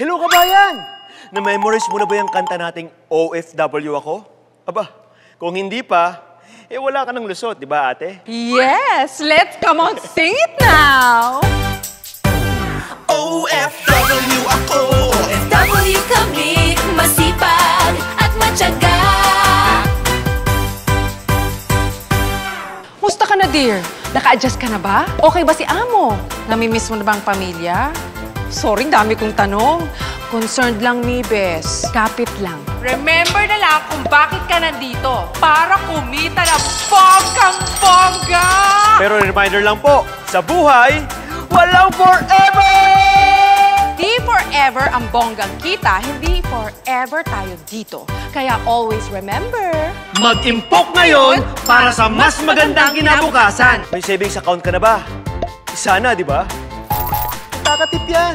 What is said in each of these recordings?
Hello, kabayan! Na-memorize mo na ba yung kanta nating OFW ako? Aba, kung hindi pa, wala ka ng lusot, di ba ate? Yes! Let's come on, sing it now! OFW ako. OFW kami, masipag at matyaga. Musta ka na, dear? Naka-adjust ka na ba? Okay ba si Amo? Namimiss mo na ba ang pamilya? Sorry, dami kong tanong. Concerned lang ni Bes. Kapit lang. Remember na lang kung bakit ka nandito. Para kumita ng bonggang-bongga! Pero reminder lang po, sa buhay, walang forever! Di forever ang bonggang kita, hindi forever tayo dito. Kaya always remember, Mag-impok ngayon para sa mas magandang kinabukasan! May savings account ka na ba? Sana, di ba? Kakatip yan!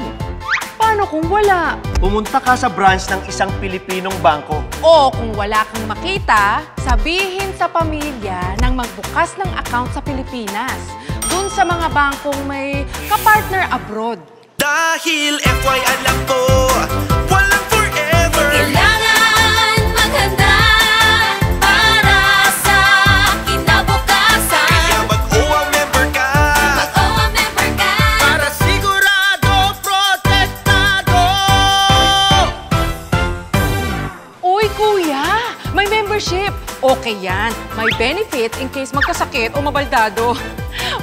paano kung wala? Pumunta ka sa branch ng isang Pilipinong bangko. O kung wala kang makita, sabihin sa pamilya nang magbukas ng account sa Pilipinas. Dun sa mga bangkong may kapartner abroad. Dahil FY alam ko, walang forever. Kailangan maghanda para sa kinabukasan. Kaya mag-OWA member ka. Mag-OWA member ka. Para sigurado, protektado. Uy, kuya! May membership! Okay yan. May benefits in case magkasakit o mabaldado.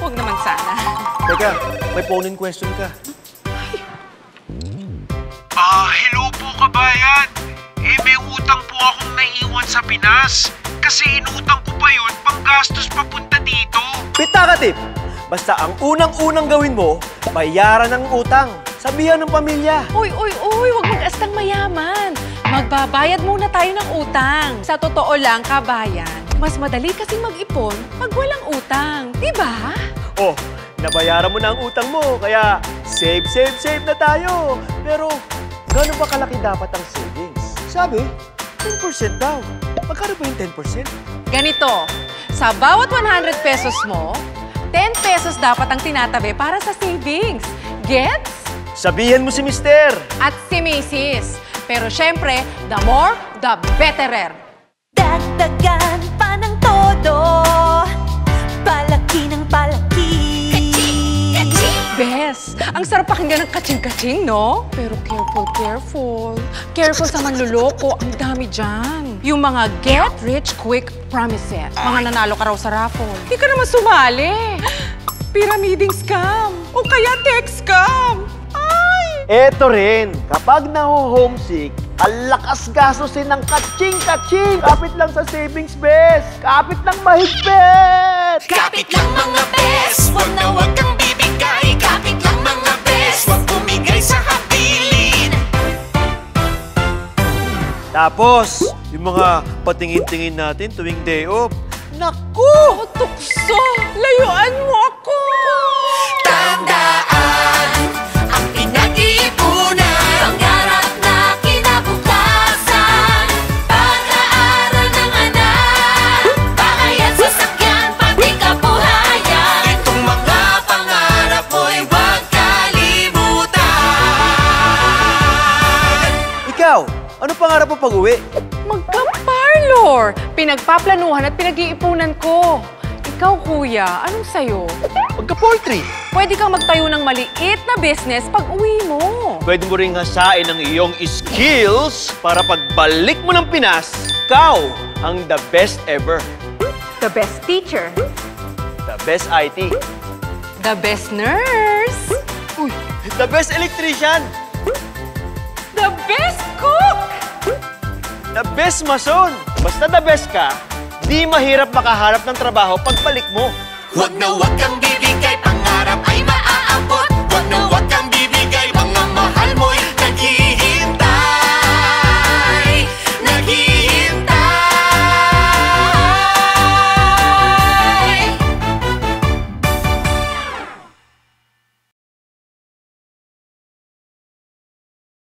Huwag naman sana. Teka, may phone-in question ka. Hello po kabayan. May utang po akong naiwan sa Pinas. Kasi inutang ko pa yun panggastos papunta dito. Pitakatip! Basta ang unang-unang gawin mo, bayaran ng utang. Sabihan ng pamilya. Uy, huwag mag-astang mayaman. Magbabayad muna tayo ng utang. Sa totoo lang, kabayan, mas madali kasing mag-ipon pag walang utang. Diba? Oh, nabayaran mo na ang utang mo, kaya save na tayo. Pero, gano'n ba kalaki dapat ang savings? Sabi, 10% daw. Magkano ba yung 10%? Ganito, sa bawat 100 pesos mo, 10 pesos dapat ang tinatabi para sa savings. Gets? Sabihan mo si Mister. At si Mrs. Pero syempre, the more, the betterer. Dagdagan pa ng todo. Palaki ng palaki. Bes, ang sarap pakinggan ng kaching-kaching, no? Pero careful. Careful sa manluloko, ang dami dyan. Yung mga get-rich-quick promises. Mga nanalo ka raw sa raffle. Di ka naman sumali. Pyramiding scam. O kaya text scam. Ay! Eto rin, kapag naho-homesick, ang lakas gastusin ng kaching-kaching. Kapit lang sa savings, bes. Kapit lang mahigpit. Kapit lang mga bes, wag kang bibigay. Kapit lang mga bes, wag bumigay sa habilin. Tapos, yung mga patingin-tingin natin tuwing day off. Naku! Oh, tukso! Layuan mo ako! Tandaan ang pinag-iipunan. Pangarap na kinabukasan. Pag-aaral ng anak. Bahayan sasakyan, pati kabuhayan. Itong mga pangarap mo'y huwag kalimutan. Ikaw, ano pangarap mo pag-uwi? Magka-parlor! Pinagpaplanuhan at pinag-iipunan ko. Ikaw, kuya, anong sayo? Magka-poultry. Pwede kang magtayo ng maliit na business pag uwi mo. Pwede mo ring hasain ang iyong skills para pagbalik mo ng Pinas, ikaw ang the best ever. The best teacher. The best IT. The best nurse. Uy, the best electrician. The best cook. The best mason. Basta the best ka, di mahirap makaharap ng trabaho pagbalik mo. Huwag kang bibigay, pangarap ay maaabot. Huwag